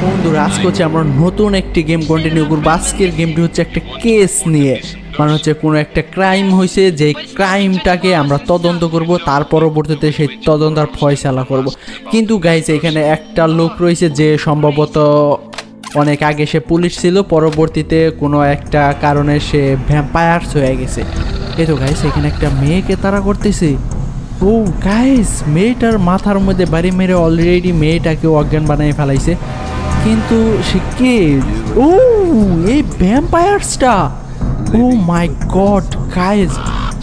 বন্ধুরা আজকে হচ্ছে আমরা নতুন একটি গেম কন্টিনিউ করবো। আজকের গেমটি হচ্ছে একটা কেস নিয়ে, মানে হচ্ছে কোনো একটা ক্রাইম হয়েছে, যে ক্রাইমটাকে আমরা তদন্ত করব, তার পরবর্তীতে সেই তদন্তার ফয়সালা করব। কিন্তু গাইস এখানে একটা লোক রয়েছে যে সম্ভবত অনেক আগে সে পুলিশ ছিল, পরবর্তীতে কোনো একটা কারণে সে ভ্যাম্পায়ার্স হয়ে গেছে। এই তো গাইস এখানে একটা মেয়েকে তাড়া করতেছে। ও গাইস মেয়েটার মাথার মধ্যে বাড়ি মেরে অলরেডি মেয়েটাকে অজ্ঞান বানিয়ে ফেলাইছে। কিন্তু সে কে? ও এই ভ্যাম্পায়ার্সটা! ও মাই গড গাইস,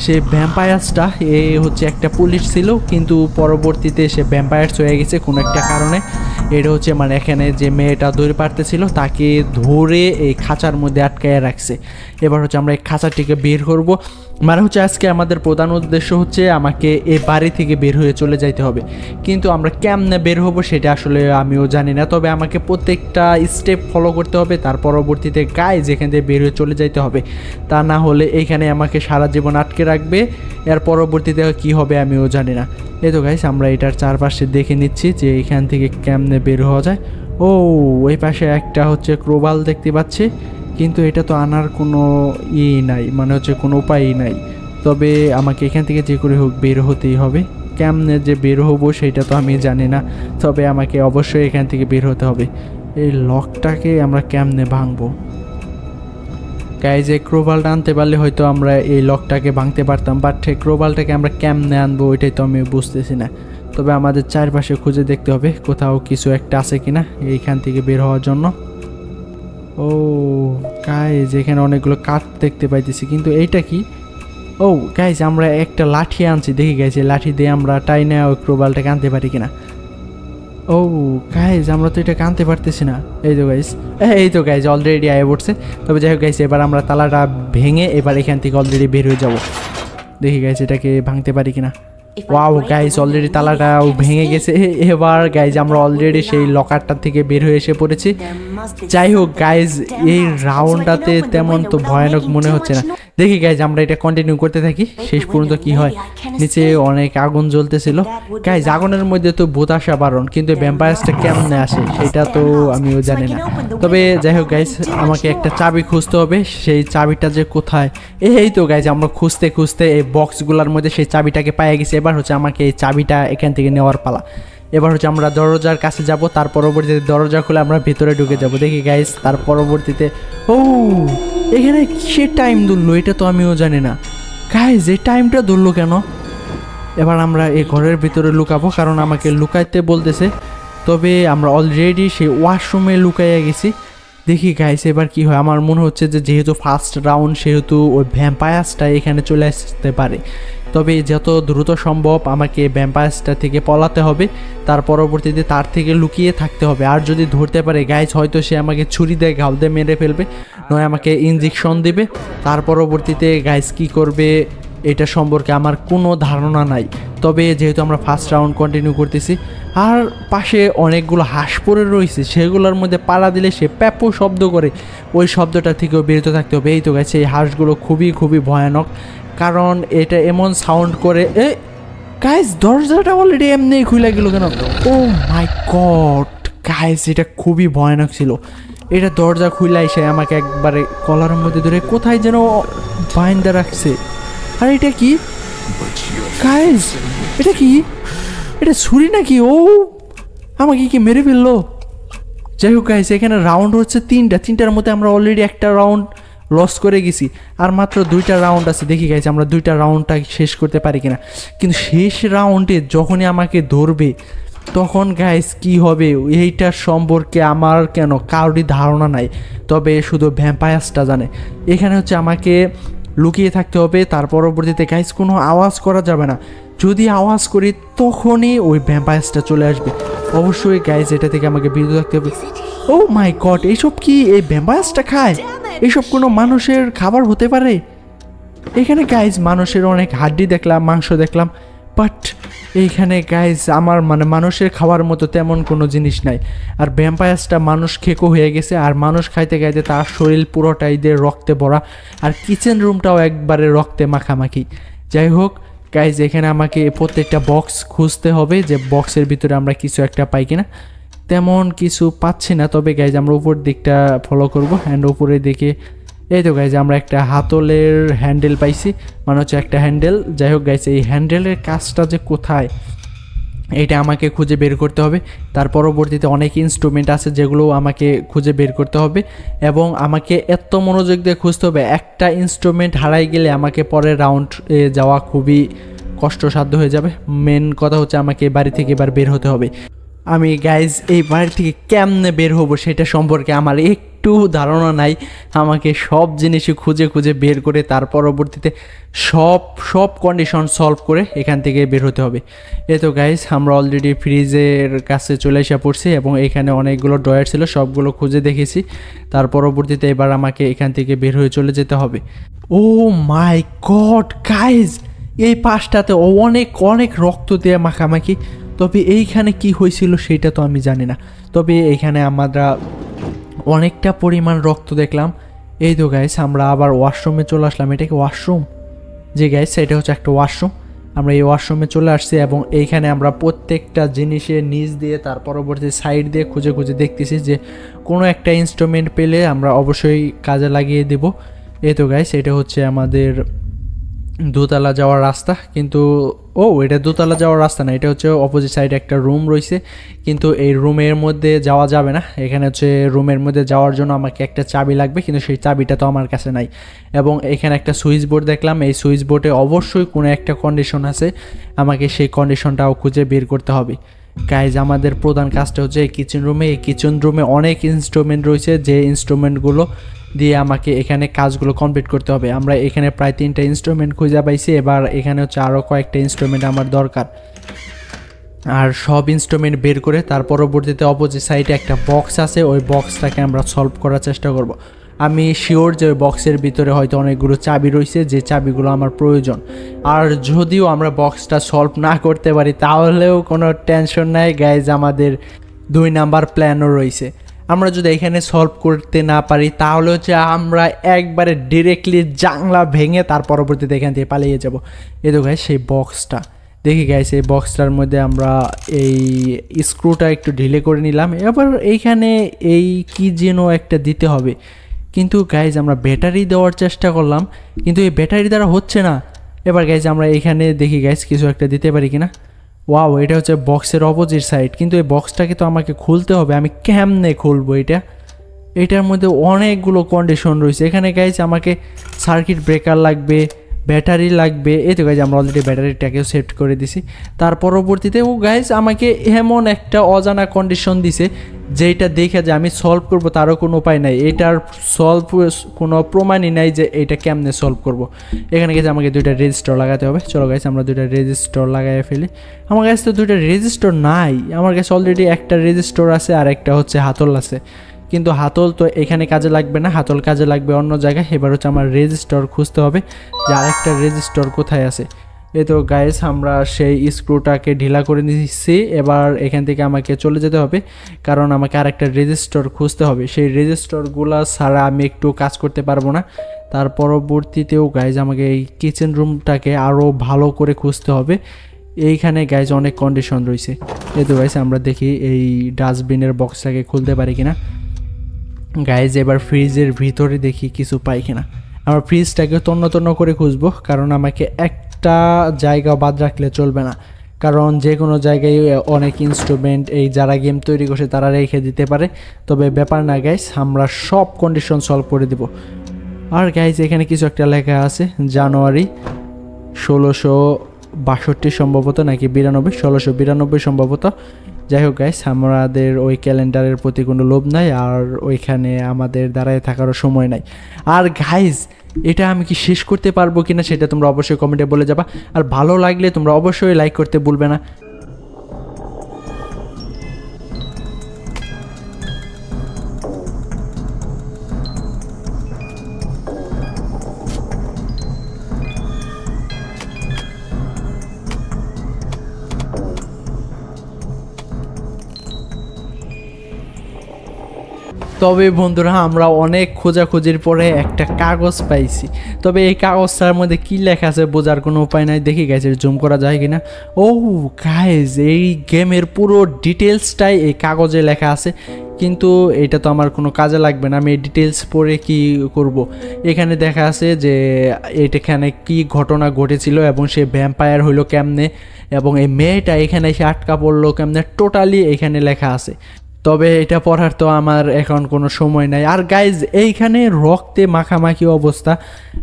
সে ভ্যাম্পায়ার্সটা এ হচ্ছে একটা পুলিশ ছিল, কিন্তু পরবর্তীতে সে ভ্যাম্পায়ার্স হয়ে গেছে কোনো একটা কারণে। এটা হচ্ছে মানে এখানে যে মেয়েটা দৌড়ে পারতেছিল তাকে ধরে এই খাঁচার মধ্যে আটকায় রাখছে। এবার হচ্ছে আমরা এই খাঁচাটিকে বের করব। মানে হচ্ছে আজকে আমাদের প্রধান উদ্দেশ্য হচ্ছে আমাকে এই বাড়ি থেকে বের হয়ে চলে যাইতে হবে, কিন্তু আমরা কেমনে বের হব সেটা আসলে আমিও জানি না। তবে আমাকে প্রত্যেকটা স্টেপ ফলো করতে হবে, তার পরবর্তীতে গাইজ এখান থেকে বের হয়ে চলে যাইতে হবে। তা না হলে এইখানে আমাকে সারা জীবন আটকে রাখবে, এর পরবর্তীতে কি হবে আমিও জানি না। এই তো গাইজ আমরা এটার চারপাশে দেখে নিচ্ছি যে এখান থেকে কেমনে বের হওয়া যায়। ও ওই পাশে একটা হচ্ছে ক্রোবাল দেখতে পাচ্ছি, কিন্তু এটা তো আনার কোনো নাই, মানে হচ্ছে কোনো উপায়ই নাই। তবে আমাকে এখান থেকে যে করে হোক বের হতেই হবে। কেমনে যে বের হবো সেটা তো আমি জানি না, তবে আমাকে অবশ্যই এখান থেকে বের হতে হবে। এই লকটাকে আমরা কেমনে ভাঙবো? গাইজ এই ক্রোবালটা আনতে পারলে হয়তো আমরা এই লকটাকে ভাঙতে পারতাম, বাট এই ক্রোবালটাকে আমরা কেমনে আনবো ওইটাই তো আমি বুঝতেছি না। তবে আমাদের চারপাশে খুঁজে দেখতে হবে কোথাও কিছু একটা আছে কিনা এইখান থেকে বের হওয়ার জন্য। ও গাইজ এখানে অনেকগুলো কাঠ দেখতে পাইতেছি, কিন্তু এইটা কি? ও গাইজ আমরা একটা লাঠি আনছি, দেখি গাইজ এই লাঠি দিয়ে আমরা টাইনে ওই ক্রোবালটাকে আনতে পারি কিনা। ও গাইজ আমরা তো এটাকে আনতে পারতেছি না। এই তো গাইজ অলরেডি আয়ে পড়ছে। তবে যাই হোক গাইজ এবার আমরা তালাটা ভেঙে এবার এখান থেকে অলরেডি বের হয়ে যাব। দেখি গাইজ এটাকে ভাঙতে পারি কিনা। ওয়াও গাইজ অলরেডি তালাটাও ভেঙে গেছে। এবার গাইজ আমরা অলরেডি সেই লকারটা থেকে বের হয়ে এসে পড়েছি। যাই হোক গাইজ এই রাউন্ডটাতে তেমন তো ভয়ানক মনে হচ্ছে না। দেখি গাইজ আমরা এটা কন্টিনিউ করতে থাকি, শেষ পর্যন্ত কি হয়। নিচে অনেক আগুন জ্বলতেছিল গাইজ, আগুনের মধ্যে তো ভূত আসা বারণ, কিন্তু ভ্যাম্পায়ার্সটা কেমনে আসে সেটা তো আমিও জানি না। তবে যাই হোক গাইজ আমাকে একটা চাবি খুঁজতে হবে, সেই চাবিটা যে কোথায়। এই তো গাইজ আমরা খুঁজতে খুঁজতে এই বক্সগুলোর মধ্যে সেই চাবিটাকে পেয়ে গেছি। এবার হচ্ছে আমাকে এই চাবিটা এখান থেকে নেওয়ার পালা। এবার হচ্ছে আমরা দরজার কাছে যাব, তার পরবর্তীতে দরজা খুলে আমরা ভিতরে ঢুকে যাব। দেখি গাইজ তার পরবর্তীতে ও এখানে কিসের টাইম ধরলো এটা তো আমিও জানি না। গাইজ এই টাইমটা ধরলো কেন? এবার আমরা এই ঘরের ভিতরে লুকাবো, কারণ আমাকে লুকাইতে বলতেছে। তবে আমরা অলরেডি সেই ওয়াশরুমে লুকাইয়া গেছি। দেখি গাইজ এবার কি হয়। আমার মনে হচ্ছে যে যেহেতু ফার্স্ট রাউন্ড সেহেতু ওই ভ্যাম্পায়ার্সটা এখানে চলে আসতে পারে। তবে যত দ্রুত সম্ভব আমাকে ভ্যাম্পায়ার্সটা থেকে পলাতে হবে, তার পরবর্তীতে তার থেকে লুকিয়ে থাকতে হবে। আর যদি ধরতে পারে গাইজ হয়তো সে আমাকে ছুরি দিয়ে ঘাল দিয়ে মেরে ফেলবে, নয় আমাকে ইনজেকশন দেবে। তার পরবর্তীতে গাইজ কি করবে এটা সম্পর্কে আমার কোনো ধারণা নাই। তবে যেহেতু আমরা ফার্স্ট রাউন্ড কন্টিনিউ করতেছি, আর পাশে অনেকগুলো হাঁস পড়ে রয়েছে, সেগুলোর মধ্যে পাড়া দিলে সে প্যাপো শব্দ করে, ওই শব্দটা থেকেও বিরত থাকতে হবে। এই তো গাইছে এই হাঁসগুলো খুবই খুবই ভয়ানক, কারণ এটা এমন সাউন্ড করে। গাইজ দরজাটা অলরেডি এমনি খুলে গেল কেন? ও মাই গড গাইজ এটা খুবই ভয়ানক ছিল। এটা দরজা খুলে এসে আমাকে একবারে কলার মধ্যে ধরে কোথায় যেন বাইন্দা রাখছে। আর এটা কি গাইজ? এটা কি? এটা ছুরি নাকি? ও আমাকে কি মেরে ফেললো? যাই হোক গাইজ এখানে রাউন্ড হচ্ছে তিনটার মধ্যে আমরা অলরেডি একটা রাউন্ড লস করে গেছি, আর মাত্র 2টা রাউন্ড আছে। দেখি গাইজ আমরা 2টা রাউন্ডটা শেষ করতে পারি কিনা। কিন্তু শেষ রাউন্ডে যখনই আমাকে ধরবে তখন গাইজ কি হবে এইটার সম্পর্কে আমার কেন কারোরই ধারণা নাই, তবে শুধু ভ্যাম্পায়ার্সটা জানে। এখানে হচ্ছে আমাকে লুকিয়ে থাকতে হবে, তার পরবর্তীতে গাইজ কোনো আওয়াজ করা যাবে না। যদি আওয়াজ করি তখনই ওই ভ্যাম্পায়ার্সটা চলে আসবে। অবশ্যই গাইজ এটা থেকে আমাকে বিরত থাকতে হবে। ও মাই গড এইসব কি? এই ভ্যাম্পায়ার্সটা খায়? এইসব কোনো মানুষের খাবার হতে পারে? এখানে গাইজ মানুষের অনেক হাড্ডি দেখলাম, মাংস দেখলাম, বাট এইখানে গাইজ আমার মানে মানুষের খাওয়ার মতো তেমন কোনো জিনিস নাই। আর ভ্যাম্পায়ার্সটা মানুষ খেকো হয়ে গেছে, আর মানুষ খাইতে খাইতে তার শরীর পুরোটাই দিয়ে রক্তে ভরা, আর কিচেন রুমটাও একবারে রক্তে মাখামাখি। যাই হোক গাইজ এখানে আমাকে প্রত্যেকটা বক্স খুঁজতে হবে যে বক্সের ভিতরে আমরা কিছু একটা পাই কিনা। তেমন কিছু পাচ্ছি না, তবে গাইজ আমরা উপর দিকটা ফলো করব। অ্যান্ড উপরে দিকে এই তো গাইজ আমরা একটা হাতলের হ্যান্ডেল পাইছি, মানে হচ্ছে একটা হ্যান্ডেল। যাই হোক গাইজ, এই হ্যান্ডেলের কাজটা যে কোথায় এইটা আমাকে খুঁজে বের করতে হবে। তার পরবর্তীতে অনেক ইনস্ট্রুমেন্ট আছে যেগুলো আমাকে খুঁজে বের করতে হবে, এবং আমাকে এত মনোযোগ দিয়ে খুঁজতে হবে। একটা ইনস্ট্রুমেন্ট হারাই গেলে আমাকে পরের রাউন্ড যাওয়া খুবই কষ্টসাধ্য হয়ে যাবে। মেন কথা হচ্ছে আমাকে বাড়ি থেকে এবার বের হতে হবে। আমি গাইজ এই বাড়ি থেকে কেমনে বের হব সেটা সম্পর্কে আমার একটু ধারণা নাই। আমাকে সব জিনিসই খুঁজে খুঁজে বের করে তার পরবর্তীতে সব কন্ডিশন সলভ করে এখান থেকে বের হতে হবে। এই তো গাইজ আমরা অলরেডি ফ্রিজের কাছে চলে এসে পড়ছি, এবং এখানে অনেকগুলো ড্রয়ার ছিল, সবগুলো খুঁজে দেখেছি। তার পরবর্তীতে এবার আমাকে এখান থেকে বের হয়ে চলে যেতে হবে। ও মাই গড গাইজ, এই পাশটাতে অনেক অনেক রক্ত দিয়ে মাখামাখি। তবে এইখানে কি হয়েছিল সেটা তো আমি জানি না, তবে এইখানে আমরা অনেকটা পরিমাণ রক্ত দেখলাম। এই তো গাইস আমরা আবার ওয়াশরুমে চলে আসলাম। এটা কি ওয়াশরুম? যে গাইস এটা হচ্ছে একটা ওয়াশরুম। আমরা এই ওয়াশরুমে চলে আসছি, এবং এইখানে আমরা প্রত্যেকটা জিনিসের নিচ দিয়ে তার পরবর্তী সাইড দিয়ে খুঁজে খুঁজে দেখতেছি যে কোনো একটা ইনস্ট্রুমেন্ট পেলে আমরা অবশ্যই কাজে লাগিয়ে দেব। এই তো গাইস এটা হচ্ছে আমাদের দোতলা যাওয়ার রাস্তা, কিন্তু এটা দোতলা যাওয়ার রাস্তা না, এটা হচ্ছে অপোজিট সাইডে একটা রুম রয়েছে, কিন্তু এই রুমের মধ্যে যাওয়া যাবে না। এখানে হচ্ছে রুমের মধ্যে যাওয়ার জন্য আমাকে একটা চাবি লাগবে, কিন্তু সেই চাবিটা তো আমার কাছে নাই। এবং এখানে একটা সুইচ বোর্ড দেখলাম, এই সুইচ বোর্ডে অবশ্যই কোনো একটা কন্ডিশন আছে, আমাকে সেই কন্ডিশনটাও খুঁজে বের করতে হবে। গাইজ আমাদের প্রধান কাজটা হচ্ছে এই কিচেন রুমে। এই কিচেন রুমে অনেক ইনস্ট্রুমেন্ট রয়েছে, যে ইনস্ট্রুমেন্টগুলো দিয়ে আমাকে এখানে কাজগুলো কমপ্লিট করতে হবে। আমরা এখানে প্রায় 3টা ইনস্ট্রুমেন্ট খুঁজে পাইছি, এবার এখানে হচ্ছে আরও কয়েকটা ইনস্ট্রুমেন্ট আমার দরকার। আর সব ইনস্ট্রুমেন্ট বের করে তার পরবর্তীতে অপোজিট সাইডে একটা বক্স আছে, ওই বক্সটাকে আমরা সলভ করার চেষ্টা করব। আমি শিওর যে ওই বক্সের ভিতরে হয়তো অনেকগুলো চাবি রয়েছে, যে চাবিগুলো আমার প্রয়োজন। আর যদিও আমরা বক্সটা সলভ না করতে পারি তাহলেও কোনো টেনশন নাই গাইজ, আমাদের 2 নাম্বার প্ল্যানও রয়েছে। আমরা যদি এখানে সলভ করতে না পারি তাহলে হচ্ছে আমরা একবারে ডিরেক্টলি জানলা ভেঙে তার পরবর্তীতে এখান থেকে পালিয়ে যাব। এই তো গাইজ সেই বক্সটা দেখি গাইজ, এই বক্সটার মধ্যে আমরা এই স্ক্রুটা একটু ঢিলে করে নিলাম। এবার এইখানে এই কি যেন একটা দিতে হবে, কিন্তু গাইজ আমরা ব্যাটারি দেওয়ার চেষ্টা করলাম, কিন্তু এই ব্যাটারি দ্বারা হচ্ছে না। এবার গাইজ আমরা এইখানে দেখি গাইজ কিছু একটা দিতে পারি কিনা। ওয়াও, এটা হচ্ছে বক্সের অপোজিট সাইড, কিন্তু এই বক্সটাকে তো আমাকে খুলতে হবে। আমি কেমনে খুলবো এটা? এটার মধ্যে অনেকগুলো কন্ডিশন রয়েছে। এখানে গাইজ আমাকে সার্কিট ব্রেকার লাগবে, ব্যাটারি লাগবে। এই তো গাইজ আমরা অলরেডি ব্যাটারিটাকেও সেট করে দিছি। তার পরবর্তীতে গাইজ আমাকে এমন একটা অজানা কন্ডিশন দিছে যেটা দেখে যে আমি সলভ করব তারও কোনো উপায় নাই, এটার সলভ কোনো প্রমাণই নাই যে এটা কেমনে সলভ করব। এখানে গেছে আমাকে 2টা রেজিস্টার লাগাতে হবে। চলো গাইজ আমরা 2টা রেজিস্টার লাগাইয়া ফেলি। আমার কাছে তো 2টা রেজিস্টার নাই, আমার কাছে অলরেডি একটা রেজিস্টার আছে আর একটা হচ্ছে হাতল আছে, কিন্তু হাতল তো এখানে কাজে লাগবে না, হাতল কাজে লাগবে অন্য জায়গায়। এবার হচ্ছে আমার রেজিস্টার খুঁজতে হবে যে আরেকটা রেজিস্টার কোথায় আছে। এই তো গাইস আমরা সেই স্ক্রুটাকে ঢিলা করে নিচ্ছি। এবার এখান থেকে আমাকে চলে যেতে হবে, কারণ আমাকে আরেকটা রেজিস্টার খুঁজতে হবে। সেই রেজিস্টারগুলো ছাড়া আমি একটু কাজ করতে পারবো না। তার পরবর্তীতেও গাইজ আমাকে এই কিচেন রুমটাকে আরও ভালো করে খুঁজতে হবে। এইখানে গাইজ অনেক কন্ডিশন রয়েছে। এই তো গাইজ আমরা দেখি এই ডাস্টবিনের বক্সটাকে খুলতে পারি কিনা। গাইজ এবার ফ্রিজের ভিতরে দেখি কিছু পাই কিনা। আমরা ফ্রিজটাকে তন্ন করে খুঁজবো, কারণ আমাকে একটা জায়গা বাদ রাখলে চলবে না, কারণ যে কোনো জায়গায় অনেক ইনস্ট্রুমেন্ট এই যারা গেম তৈরি করছে তারা রেখে দিতে পারে। তবে ব্যাপার না গাইজ, আমরা সব কন্ডিশন সলভ করে দেব। আর গাইজ এখানে কিছু একটা লেখা আছে, জানুয়ারি 1662 সম্ভবত, নাকি 1692 সম্ভবত। যাই হোক গাইস, আমাদের ওই ক্যালেন্ডারের প্রতি কোনো লোভ নাই, আর ওইখানে আমাদের দাঁড়ায় থাকারও সময় নাই। আর গাইস এটা আমি কি শেষ করতে পারবো কিনা সেটা তোমরা অবশ্যই কমেন্টে বলে যাবা। আর ভালো লাগলে তোমরা অবশ্যই লাইক করতে ভুলবে না। তবে বন্ধুরা আমরা অনেক খোঁজাখুঁজির পরে একটা কাগজ পাইছি। তবে এই কাগজটার মধ্যে কি লেখা আছে বোঝার কোনো উপায় নাই। দেখি গাইজ জুম করা যায় কিনা। ও গাইজ এই গেমের পুরো ডিটেলসটাই এই কাগজে লেখা আছে, কিন্তু এটা তো আমার কোনো কাজে লাগবে না। আমি এই ডিটেলস পড়ে কি করব। এখানে দেখা আছে যে এখানে কি ঘটনা ঘটেছিল এবং সে ভ্যাম্পায়ার হইলো কেমনে, এবং এই মেয়েটা এখানে এসে আটকা পড়লো কেমনে, টোটালি এখানে লেখা আছে। তবে এটা পড়ার তো আমার এখন কোনো সময় নাই। আর গাইজ এইখানে রক্তে মাখামাখি অবস্থা,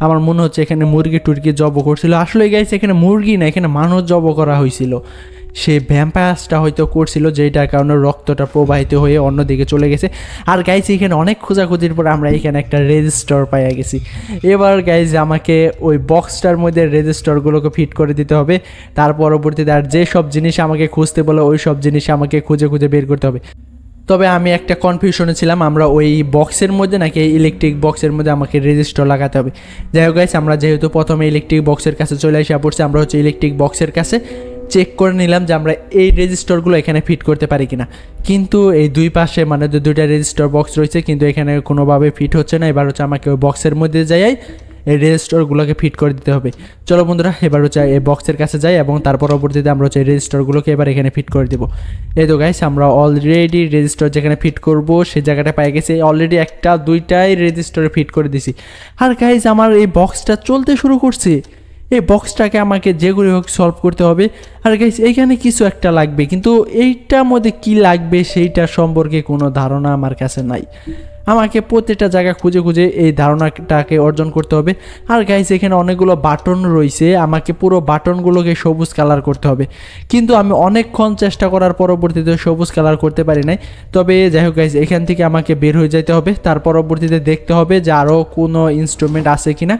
আমার মনে হচ্ছে এখানে মুরগি টুরগি জব করছিল। আসলে গাইজ এখানে মুরগি না, এখানে মানুষ জব করা হয়েছিল। সে ভ্যাম্পায়ার্সটা হয়তো করছিল, যেটার কারণে রক্তটা প্রবাহিত হয়ে অন্যদিকে চলে গেছে। আর গাইজ এখানে অনেক খোঁজাখুঁজির পর আমরা এখানে একটা রেজিস্টার পাইয়া গেছি। এবার গাইজ আমাকে ওই বক্সটার মধ্যে রেজিস্টারগুলোকে ফিট করে দিতে হবে। তার পরবর্তীতে আর যে সব জিনিস আমাকে খুঁজতে বলে ওই সব জিনিস আমাকে খুঁজে খুঁজে বের করতে হবে। তবে আমি একটা কনফিউশনে ছিলাম, আমরা ওই বক্সের মধ্যে নাকি এই ইলেকট্রিক বক্সের মধ্যে আমাকে রেজিস্টার লাগাতে হবে। যাই হোক গাইস, আমরা যেহেতু প্রথমে ইলেকট্রিক বক্সের কাছে চলে আসা পড়ছি, আমরা হচ্ছে ইলেকট্রিক বক্সের কাছে চেক করে নিলাম যে আমরা এই রেজিস্টারগুলো এখানে ফিট করতে পারি কিনা। কিন্তু এই দুই পাশে মানে দুইটা রেজিস্টার বক্স রয়েছে, কিন্তু এখানে কোনোভাবে ফিট হচ্ছে না। এবার হচ্ছে আমাকে ওই বক্সের মধ্যে যাই এই রেজিস্টারগুলোকে ফিট করে দিতে হবে। চলো বন্ধুরা, এবার হচ্ছে এই বক্সের কাছে যাই এবং তার পরবর্তীতে আমরা হচ্ছে এই রেজিস্টারগুলোকে এবার এখানে ফিট করে দেবো। এই তো গাইস, আমরা অলরেডি রেজিস্টার যেখানে ফিট করব সেই জায়গাটা পাই গেছি। অলরেডি একটা দুইটাই রেজিস্টারে ফিট করে দিছি। আর গাইস আমার এই বক্সটা চলতে শুরু করছে। এই বক্সটাকে আমাকে যে করে হোক সলভ করতে হবে। আর গাইস এইখানে কিছু একটা লাগবে, কিন্তু এইটার মধ্যে কি লাগবে সেইটা সম্পর্কে কোনো ধারণা আমার কাছে নাই। আমাকে প্রত্যেকটা জায়গা খুঁজে খুঁজে এই ধারণাটাকে অর্জন করতে হবে। আর গাইস এখানে অনেকগুলো বাটন রয়েছে, আমাকে পুরো বাটনগুলোকে সবুজ কালার করতে হবে। কিন্তু আমি অনেকক্ষণ চেষ্টা করার পরবর্তীতে সবুজ কালার করতে পারি নাই। তবে যাই হোক গাইস, এখান থেকে আমাকে বের হয়ে যেতে হবে। তার পরবর্তীতে দেখতে হবে যে আরও কোনো ইনস্ট্রুমেন্ট আছে কিনা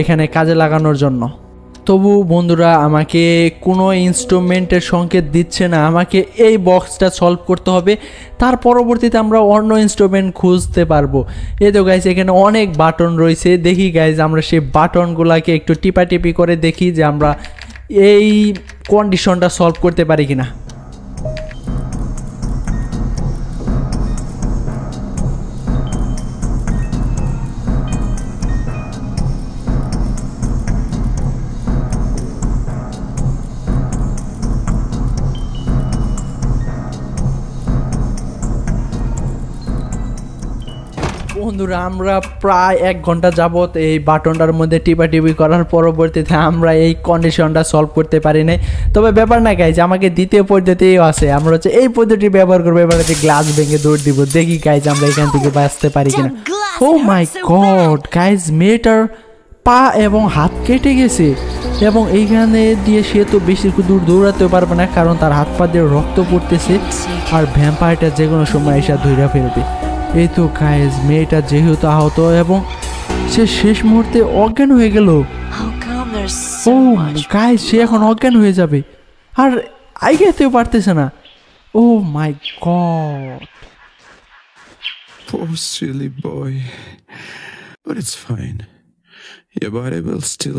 এখানে কাজে লাগানোর জন্য। তবু বন্ধুরা আমাকে কোনো ইনস্ট্রুমেন্টের সংকেত দিচ্ছে না। আমাকে এই বক্সটা সলভ করতে হবে, তার পরবর্তীতে আমরা অন্য ইনস্ট্রুমেন্ট খুঁজতে পারবো। এই তো গাইজ এখানে অনেক বাটন রয়েছে। দেখি গাইজ আমরা সেই বাটনগুলোকে একটু টিপাটিপি করে দেখি যে আমরা এই কন্ডিশনটা সলভ করতে পারি কিনা। বন্ধুরা আমরা প্রায় 1 ঘন্টা যাবত এই বাটনটার মধ্যে টিপাটিপি করার পরবর্তীতে আমরা এই কন্ডিশনটা সলভ করতে পারি নাই। তবে ব্যাপার না গাইজ, আমাকে দ্বিতীয় পদ্ধতিও আছে। আমরা হচ্ছে এই পদ্ধতি ব্যবহার করবো। এবার হচ্ছে গ্লাস ভেঙে দৌড় দিব। দেখি গাইজ আমরা এখান থেকে বাঁচতে পারি কিনা। ও মাই গড গাইজ, মেয়েটার পা এবং হাত কেটে গেছে এবং এইখানে দিয়ে সে তো বেশি দূর দৌড়াতেও পারবে না, কারণ তার হাত পা দিয়ে রক্ত পড়তেছে। আর ভ্যাম্পায়ারটা যে কোনো সময় এসে ধইরা ফেলবে। এই তো গাইজ মেয়েটা যেহেতু আহত এবং সে শেষ মুহূর্তে অজ্ঞান হয়ে গেল। ও গাইজ সে এখন অজ্ঞান হয়ে যাবে আর আইগাতেও পারতেছে না। ও মাই god, Poor silly boy. But it's fine. Your body will still